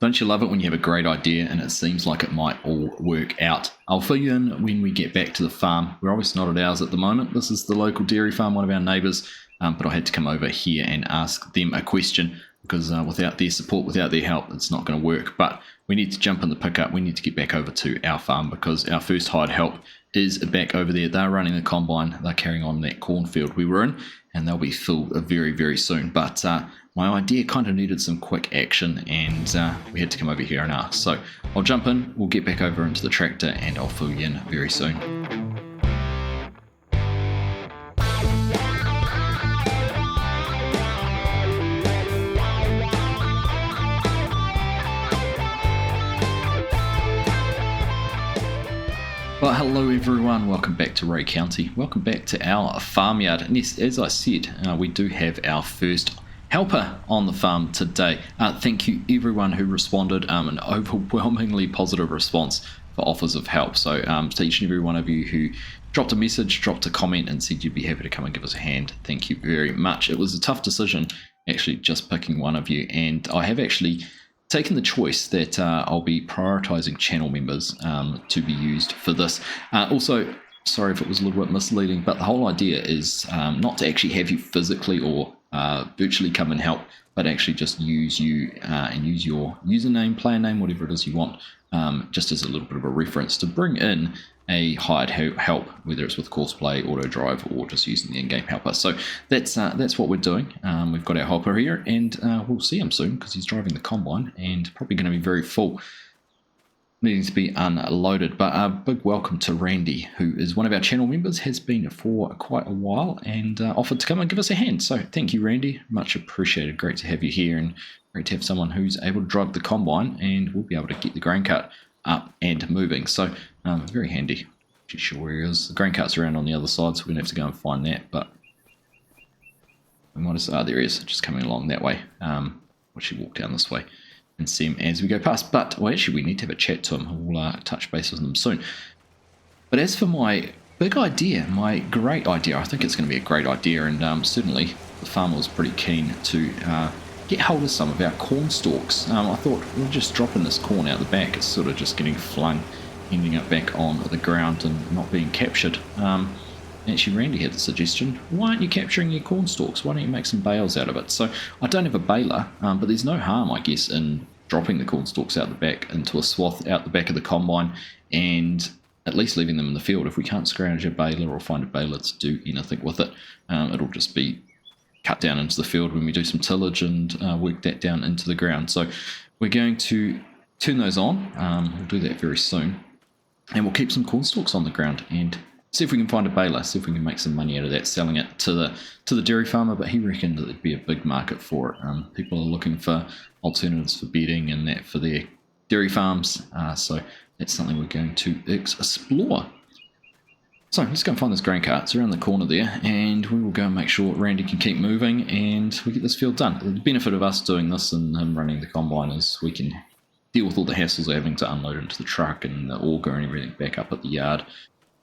Don't you love it when you have a great idea and it seems like it might all work out? I'll fill you in when we get back to the farm. We're obviously not at ours at the moment. This is the local dairy farm, one of our neighbours, but I had to come over here and ask them a question because without their support, without their help, it's not going to work. But we need to jump in the pickup. We need to get back over to our farm because our first hired help is back over there. They're running the combine. They're carrying on that cornfield we were in, and they'll be filled very, very soon. But my idea kind of needed some quick action, and we had to come over here and ask. So I'll jump in, we'll get back over into the tractor, and I'll fill you in very soon. Well, hello everyone, welcome back to Ray County. Welcome back to our farmyard. And yes, as I said, we do have our first helper on the farm today. Thank you everyone who responded, an overwhelmingly positive response for offers of help. So to each and every one of you who dropped a message, dropped a comment and said you'd be happy to come and give us a hand, thank you very much. It was a tough decision actually just picking one of you, and I have actually taken the choice that I'll be prioritising channel members to be used for this. Also, sorry if it was a little bit misleading, but the whole idea is not to actually have you physically or virtually come and help, but actually just use you and use your username, player name, whatever it is you want, just as a little bit of a reference to bring in a hired help, whether it's with Courseplay, Auto Drive, or just using the in-game helper. So that's what we're doing. We've got our helper here, and we'll see him soon because he's driving the combine and probably going to be very full, needing to be unloaded. But a big welcome to Randy, who is one of our channel members, has been for quite a while, and offered to come and give us a hand. So thank you, Randy. Much appreciated. Great to have you here, and great to have someone who's able to drive the combine, and we'll be able to get the grain cart up and moving. So very handy. Not sure where he is. The grain cart's around on the other side, so we're going to have to go and find that. But we might as there he is, just coming along that way. We'll actually walk down this way and see him as we go past. But well, actually, we need to have a chat to him. We'll touch base with him soon. But as for my big idea, my great idea, I think it's going to be a great idea, and certainly the farmer was pretty keen to get hold of some of our corn stalks. I thought we'll just drop in this corn out the back. It's sort of just getting flung, ending up back on the ground and not being captured. Actually, Randy had the suggestion, why aren't you capturing your corn stalks? Why don't you make some bales out of it? So I don't have a baler, but there's no harm, I guess, in dropping the corn stalks out the back into a swath out the back of the combine and at least leaving them in the field. If we can't scrounge a baler or find a baler to do anything with it, it'll just be cut down into the field when we do some tillage and work that down into the ground. So we're going to turn those on. We'll do that very soon, and we'll keep some corn stalks on the ground and see if we can find a baler, see if we can make some money out of that, selling it to the dairy farmer. But he reckoned that there'd be a big market for it. People are looking for alternatives for bedding and that for their dairy farms, so that's something we're going to explore. So let's go and find this grain cart. It's around the corner there, and we will go and make sure Randy can keep moving and we get this field done. The benefit of us doing this and him running the combine is we can deal with all the hassles of having to unload into the truck and the auger and everything back up at the yard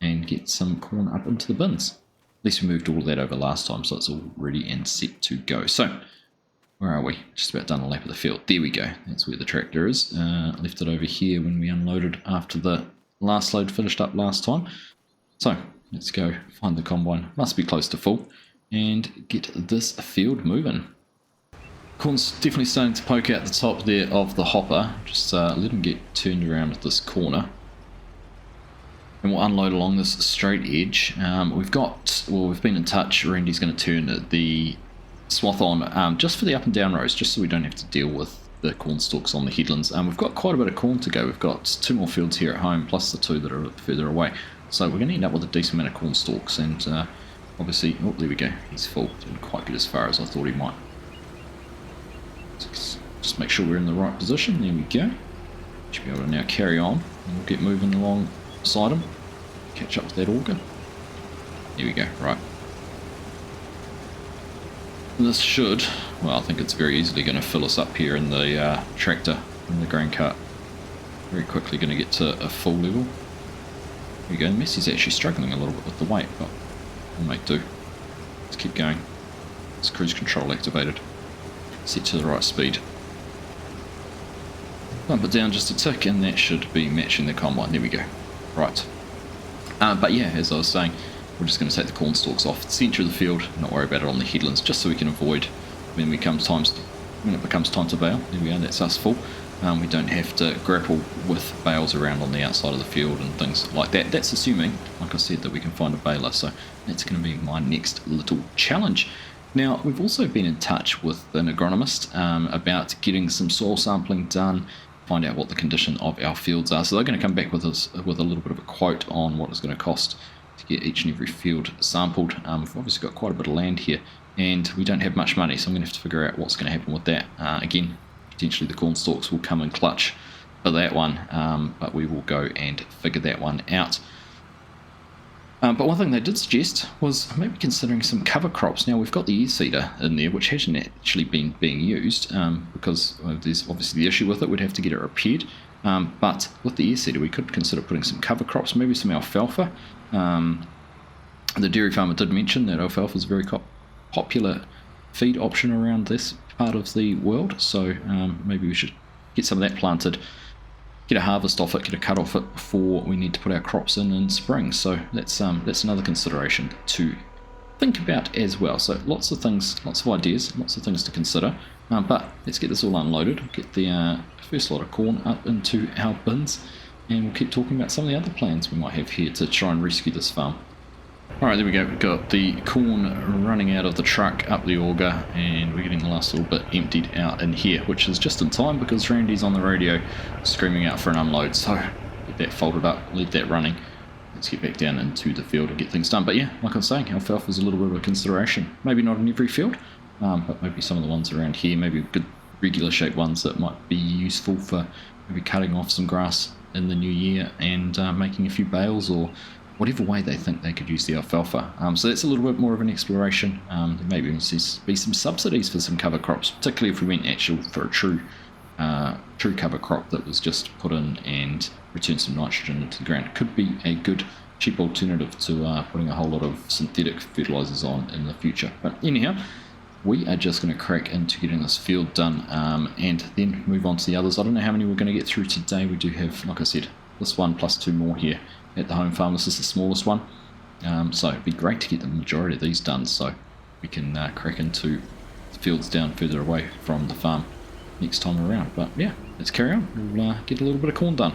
and get some corn up into the bins. At least we moved all of that over last time, so it's all ready and set to go. So where are we? Just about done a lap of the field. There we go. That's where the tractor is. Left it over here when we unloaded after the last load finished up last time. So let's go find the combine. Must be close to full and get this field moving. Corn's definitely starting to poke out the top there of the hopper. Just let him get turned around at this corner. And we'll unload along this straight edge. We've been in touch. Randy's going to turn the swath on just for the up and down rows, just so we don't have to deal with the corn stalks on the headlands. We've got quite a bit of corn to go. We've got 2 more fields here at home, plus the 2 that are a bit further away. So we're going to end up with a decent amount of corn stalks, and obviously, oh, there we go, he's full. Didn't quite get as far as I thought he might. Just make sure we're in the right position. There we go. Should be able to now carry on, and we'll get moving alongside him. Catch up with that auger. There we go, right. And this should, well, I think it's very easily going to fill us up here in the tractor, in the grain cart. Very quickly going to get to a full level. There we go. Messi's actually struggling a little bit with the weight, but we'll make do. Let's keep going. It's cruise control activated. Set to the right speed. bump it down just a tick, and that should be matching the combine. There we go. Right. But yeah, as I was saying, we're just going to take the corn stalks off the centre of the field, not worry about it on the headlands, just so we can avoid when it becomes time to bale. There we are, that's us full. We don't have to grapple with bales around on the outside of the field and things like that. That's assuming, like I said, that we can find a baler, so that's going to be my next little challenge. Now, we've also been in touch with an agronomist about getting some soil sampling done, find out what the condition of our fields are. So they're going to come back with us with a little bit of a quote on what it's going to cost to get each and every field sampled. We've obviously got quite a bit of land here, and we don't have much money, so I'm going to have to figure out what's going to happen with that. Again, potentially the corn stalks will come in clutch for that one, but we will go and figure that one out. But one thing they did suggest was maybe considering some cover crops. Now, we've got the air seeder in there, which hasn't actually been being used because there's obviously the issue with it. We'd have to get it repaired. But with the air seeder, we could consider putting some cover crops, maybe some alfalfa. The dairy farmer did mention that alfalfa is a very popular feed option around this part of the world, so maybe we should get some of that planted, get a harvest off it, get a cut off it before we need to put our crops in spring. So that's another consideration to think about as well. So lots of things, lots of ideas, lots of things to consider. But let's get this all unloaded, get the first lot of corn up into our bins, and we'll keep talking about some of the other plans we might have here to try and rescue this farm. Alright, there we go, we've got the corn running out of the truck up the auger, and we're getting the last little bit emptied out in here, which is just in time because Randy's on the radio screaming out for an unload. So get that folded up, leave that running, let's get back down into the field and get things done. But yeah, like I was saying, alfalfa is a little bit of a consideration. Maybe not in every field, but maybe some of the ones around here, maybe good regular shaped ones that might be useful for maybe cutting off some grass in the new year and making a few bales, or whatever way they think they could use the alfalfa. So that's a little bit more of an exploration. There may be some subsidies for some cover crops, particularly if we went actual for a true cover crop that was just put in and return some nitrogen into the ground. Could be a good cheap alternative to putting a whole lot of synthetic fertilizers on in the future. But anyhow, we are just going to crack into getting this field done and then move on to the others. I don't know how many we're going to get through today. We do have, like I said, this one plus two more here at the home farm. This is the smallest one, so it'd be great to get the majority of these done so we can crack into the fields down further away from the farm next time around. But yeah, let's carry on. We'll get a little bit of corn done.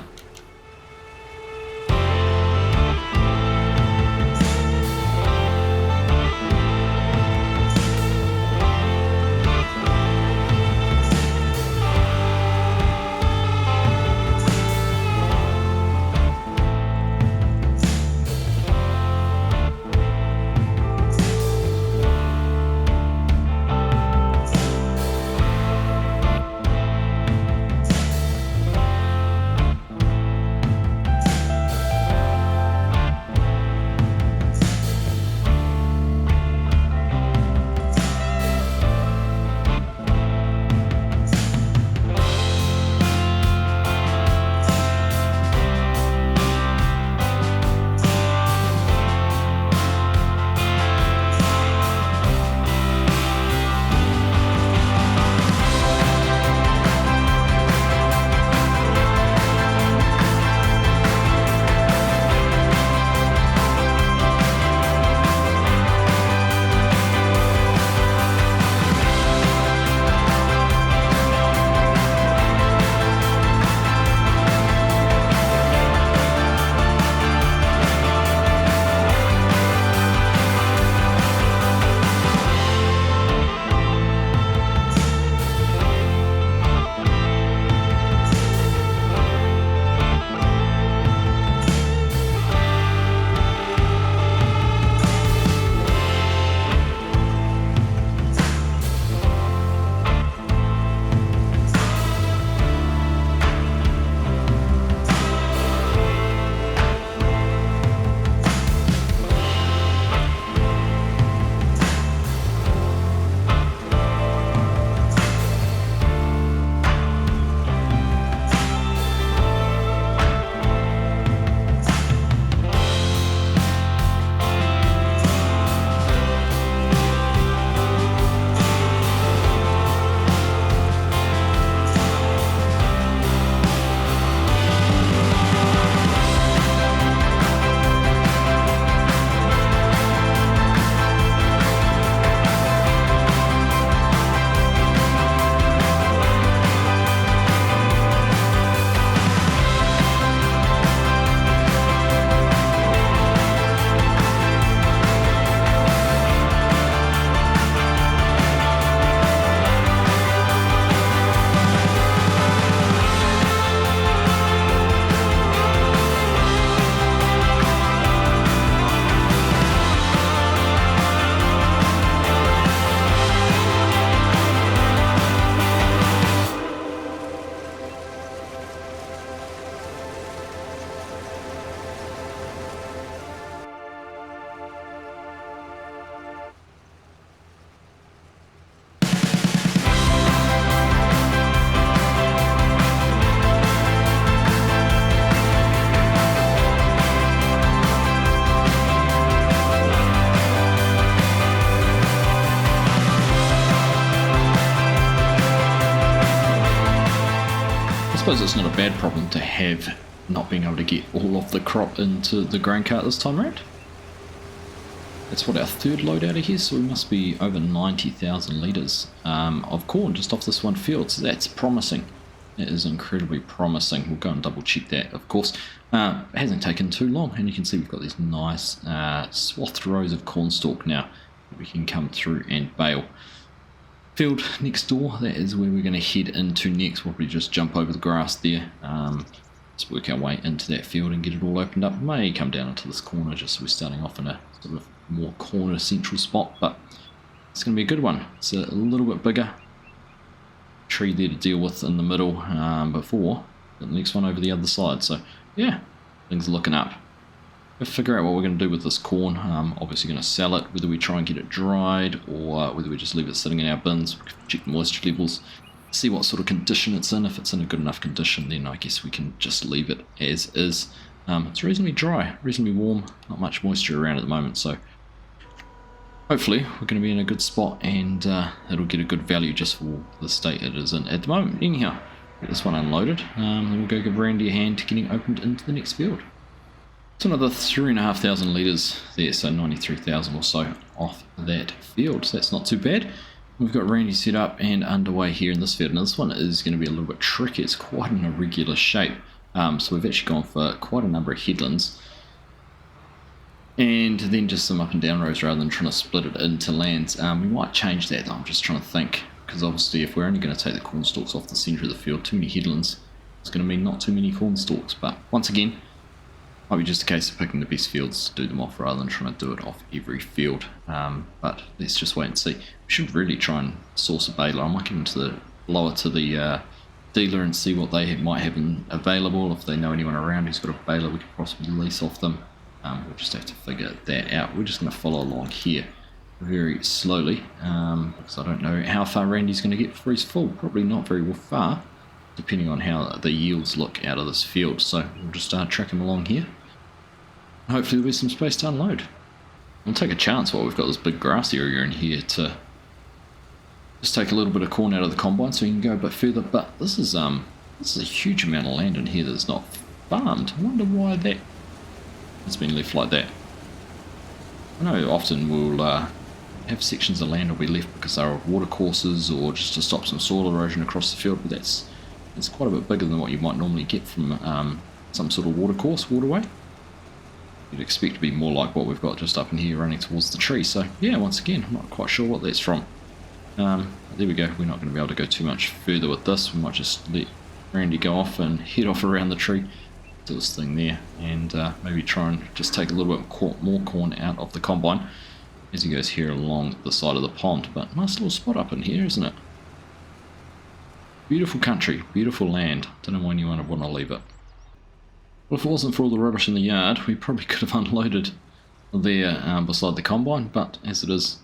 suppose it's not a bad problem to have, not being able to get all of the crop into the grain cart this time around. That's what our third load out of here, so we must be over 90,000 litres of corn just off this one field, so that's promising. That is incredibly promising. We'll go and double check that, of course. It hasn't taken too long, and you can see we've got these nice swathed rows of cornstalk now that we can come through and bale. Field next door, that is where we're going to head into next. We'll probably just jump over the grass there, just work our way into that field and get it all opened up. May come down into this corner just so we're starting off in a sort of more corner central spot, but it's going to be a good one. It's a little bit bigger tree there to deal with in the middle before the next one over the other side, so yeah, things are looking up. We'll figure out what we're going to do with this corn. Obviously going to sell it, whether we try and get it dried or whether we just leave it sitting in our bins, check the moisture levels, see what sort of condition it's in. If it's in a good enough condition, then I guess we can just leave it as is. It's reasonably dry, reasonably warm, not much moisture around at the moment, so hopefully we're going to be in a good spot and it'll get a good value just for the state it is in at the moment. Anyhow, get this one unloaded, and we'll go give Randy a hand getting opened into the next field. It's another 3,500 litres there, so 93,000 or so off that field, so that's not too bad. We've got Randy set up and underway here in this field. Now this one is going to be a little bit tricky, it's quite an irregular shape, so we've actually gone for quite a number of headlands and then just some up and down rows rather than trying to split it into lands. We might change that, I'm just trying to think, because obviously if we're only going to take the corn stalks off the centre of the field, too many headlands, it's going to mean not too many corn stalks, but once again, might be just a case of picking the best fields to do them off rather than trying to do it off every field. But let's just wait and see. We should really try and source a baler. I might get into the lower to the dealer and see what they might have available. If they know anyone around who's got a baler, we could possibly lease off them. We'll just have to figure that out. We're just going to follow along here very slowly because I don't know how far Randy's going to get before he's full. Probably not very far, depending on how the yields look out of this field. So we'll just track him along here. Hopefully there'll be some space to unload. We'll take a chance while we've got this big grass area in here to just take a little bit of corn out of the combine so you can go a bit further. But this is a huge amount of land in here that's not farmed. I wonder why that has been left like that. I know often we'll have sections of land will be left because they're water courses or just to stop some soil erosion across the field, but it's quite a bit bigger than what you might normally get from some sort of water course, waterway. You'd expect to be more like what we've got just up in here running towards the tree. So yeah, once again, I'm not quite sure what that's from. There we go, we're not going to be able to go too much further with this. We might just let Randy go off and head off around the tree to this thing there and maybe try and just take a little bit more corn out of the combine as he goes here along the side of the pond. But nice little spot up in here, isn't it? Beautiful country, beautiful land. Don't know why anyone would want to leave it. Well, if it wasn't for all the rubbish in the yard, we probably could have unloaded there beside the combine, but as it is,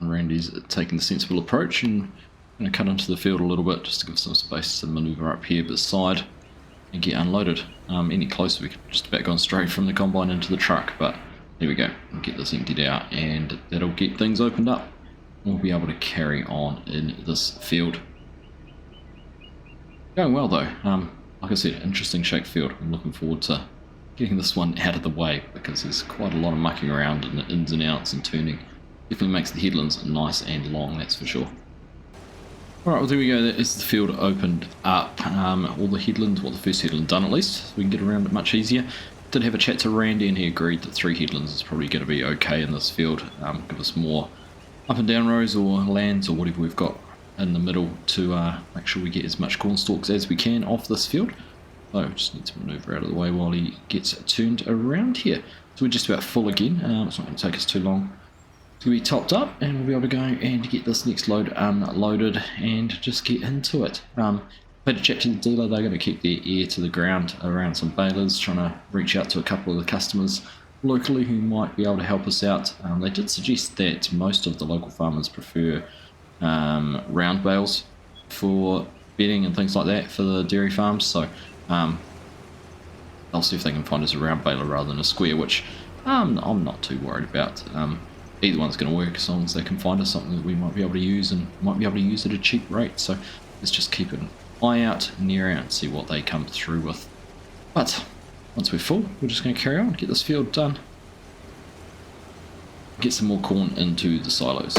Randy's taking the sensible approach and going to cut into the field a little bit just to give some space to manoeuvre up here beside and get unloaded. Any closer we could just about gone straight from the combine into the truck, but there we go, we'll get this emptied out and that'll get things opened up. We'll be able to carry on in this field. Going well though, like I said, interesting shaped field. I'm looking forward to getting this one out of the way because there's quite a lot of mucking around and the ins and outs and turning. Definitely makes the headlands nice and long, that's for sure. Alright, well there we go, that is the field opened up. All the headlands, well the first headland done at least, so we can get around it much easier. Did have a chat to Randy and he agreed that 3 headlands is probably going to be okay in this field. Give us more up and down rows or lands or whatever we've got in the middle to make sure we get as much corn stalks as we can off this field. So just need to manoeuvre out of the way while he gets turned around here. So we're just about full again, it's not going to take us too long. It's going to be topped up and we'll be able to go and get this next load unloaded and just get into it. Had a chat to the dealer, they're going to keep their ear to the ground around some balers, trying to reach out to a couple of the customers locally who might be able to help us out. They did suggest that most of the local farmers prefer round bales for bedding and things like that for the dairy farms, so I'll see if they can find us a round baler rather than a square, which I'm not too worried about. Either one's going to work as long as they can find us something that we might be able to use and might be able to use at a cheap rate. So let's just keep an eye out, near out, and see what they come through with. But once we're full, we're just going to carry on, get this field done, get some more corn into the silos.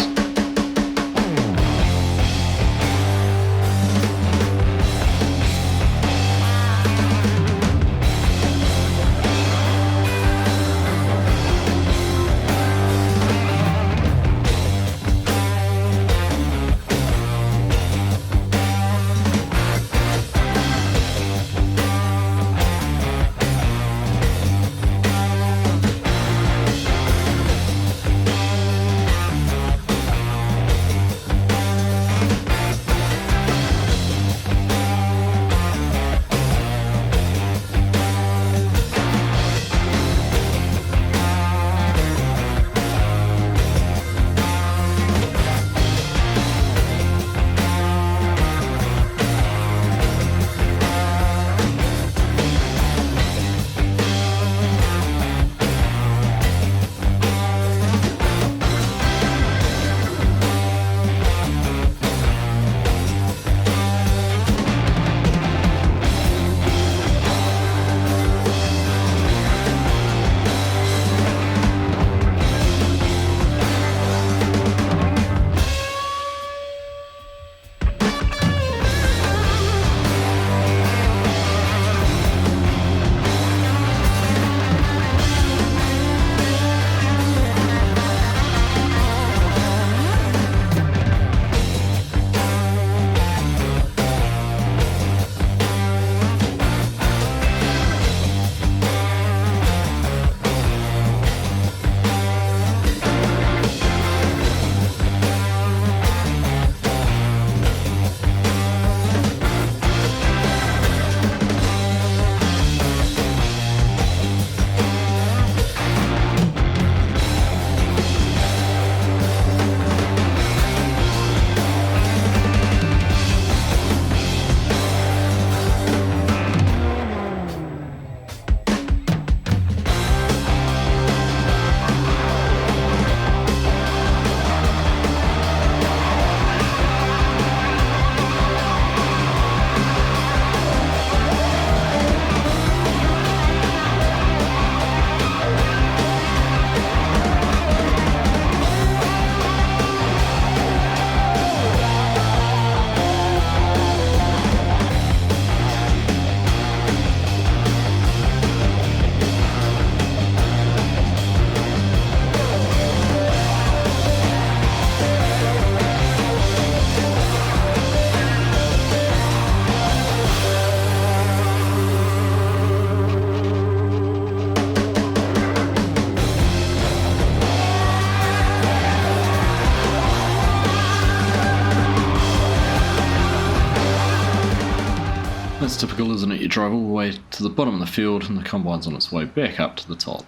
That's typical, isn't it? You drive all the way to the bottom of the field and the combine's on its way back up to the top.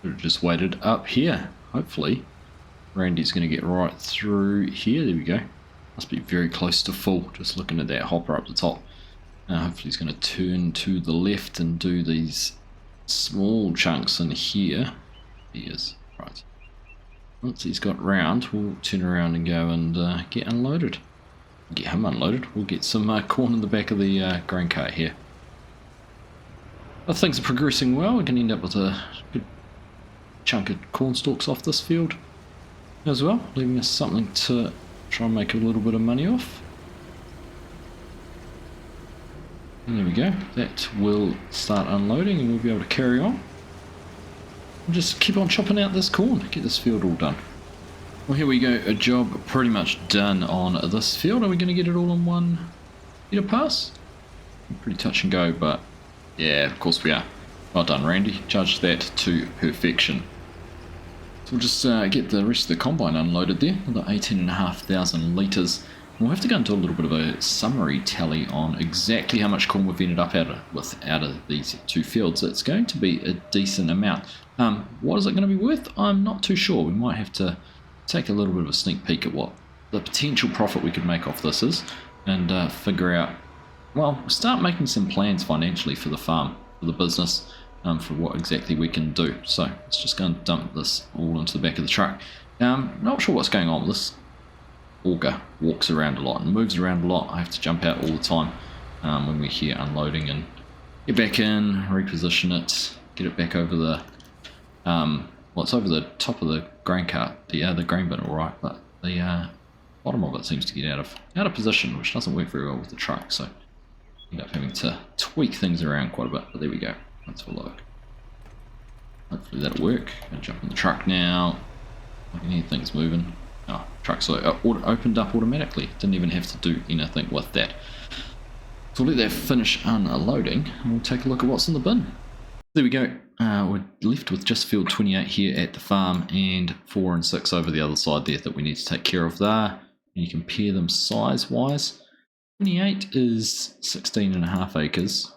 Should have just waited up here. Hopefully Randy's going to get right through here. There we go. Must be very close to full, just looking at that hopper up the top. Hopefully he's going to turn to the left and do these small chunks in here. He is. Right. Once he's got round, we'll turn around and go and get unloaded. Get him unloaded. We'll get some corn in the back of the grain cart here. If things are progressing well, we can end up with a good chunk of corn stalks off this field as well, leaving us something to try and make a little bit of money off. And there we go. That will start unloading and we'll be able to carry on. We'll just keep on chopping out this corn, get this field all done. Well, here we go, a job pretty much done on this field. Are we going to get it all in one meter pass? Pretty touch and go, but yeah, of course we are. Well done, Randy. Judged that to perfection. So we'll just get the rest of the combine unloaded there, another 18,500 litres. We'll have to go into a little bit of a summary tally on exactly how much corn we've ended up out of these two fields. It's going to be a decent amount. What is it going to be worth? I'm not too sure. We might have to take a little bit of a sneak peek at what the potential profit we could make off this is, and figure out, well, start making some plans financially for the farm, for the business, for what exactly we can do. So let's just go and dump this all into the back of the truck. Not sure what's going on with this auger. Walks around a lot and moves around a lot. I have to jump out all the time. when we're here unloading, and get back in, reposition it, get it back over the well, it's over the top of the grain cart, the grain bin, alright, but the bottom of it seems to get out of position, which doesn't work very well with the truck, so end up having to tweak things around quite a bit. But there we go. Let's have a look. Hopefully that'll work. Gonna jump in the truck now. I can hear things moving. Oh, truck's opened up automatically. Didn't even have to do anything with that. So we'll let that finish unloading, and we'll take a look at what's in the bin. There we go. We're left with just field 28 here at the farm, and 4 and 6 over the other side there that we need to take care of there. And you compare them size-wise. 28 is 16.5 acres,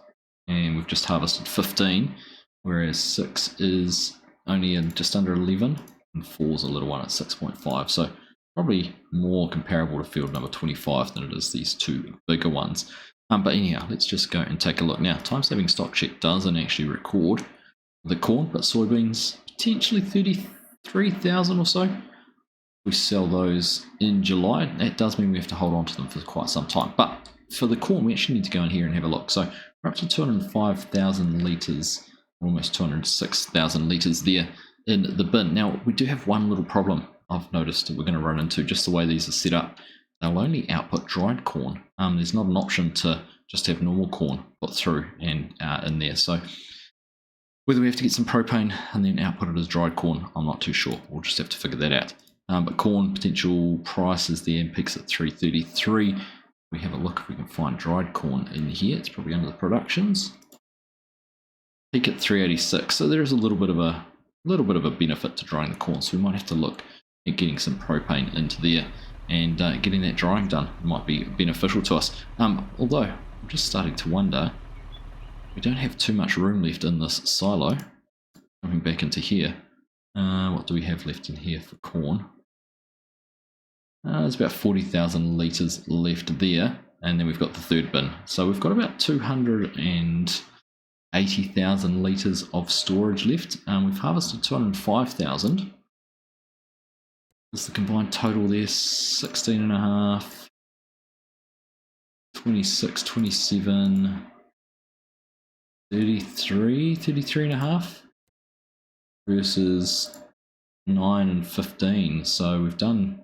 and we've just harvested 15, whereas 6 is only just under 11, and 4 is a little one at 6.5, so probably more comparable to field number 25 than it is these two bigger ones. But anyhow, let's just go and take a look. Now, time-saving stock check doesn't actually record the corn, but soybeans, potentially 33,000 or so. We sell those in July. That does mean we have to hold on to them for quite some time. But for the corn, we actually need to go in here and have a look. So we're up to 205,000 litres, almost 206,000 litres there in the bin. Now, we do have one little problem I've noticed that we're going to run into, just the way these are set up. They'll only output dried corn. There's not an option to just have normal corn put through and in there. So whether we have to get some propane and then output it as dried corn, I'm not too sure. We'll just have to figure that out. But corn potential prices there and peaks at 333. We have a look if we can find dried corn in here. It's probably under the productions. Peak at 386. So there is a little bit of a benefit to drying the corn. So we might have to look at getting some propane into there and getting that drying done. It might be beneficial to us. Although I'm just starting to wonder, we don't have too much room left in this silo. Coming back into here, what do we have left in here for corn? There's about 40,000 litres left there, and then we've got the third bin. So we've got about 280,000 litres of storage left. We've harvested 205,000. What's the combined total there? 16.5, 26, 27, 33.5 versus 9 and 15. So we've done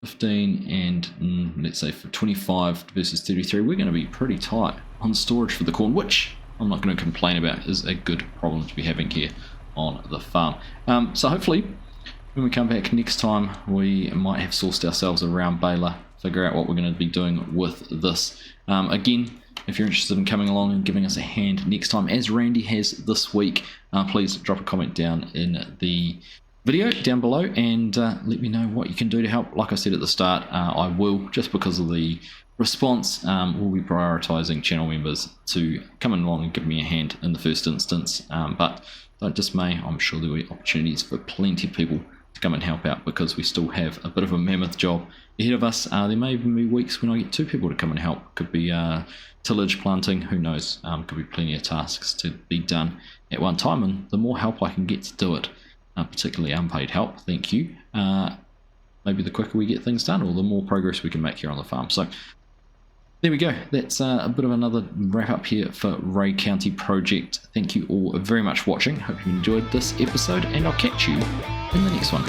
15 and let's say for 25 versus 33, we're going to be pretty tight on storage for the corn, which I'm not going to complain about, is a good problem to be having here on the farm. So hopefully when we come back next time, we might have sourced ourselves a round baler, figure out what we're going to be doing with this. Again, if you're interested in coming along and giving us a hand next time, as Randy has this week, please drop a comment down in the video down below and let me know what you can do to help. Like I said at the start, I will, just because of the response, we'll be prioritising channel members to come along and give me a hand in the first instance, but don't dismay, I'm sure there will be opportunities for plenty of people to come and help out, because we still have a bit of a mammoth job ahead of us. There may even be weeks when I get 2 people to come and help. Could be tillage, planting, who knows. Could be plenty of tasks to be done at one time, and the more help I can get to do it, particularly unpaid help, thank you, maybe the quicker we get things done, or the more progress we can make here on the farm. So there we go. That's a bit of another wrap up here for Ray County Project. Thank you all very much for watching. Hope you enjoyed this episode, and I'll catch you in the next one.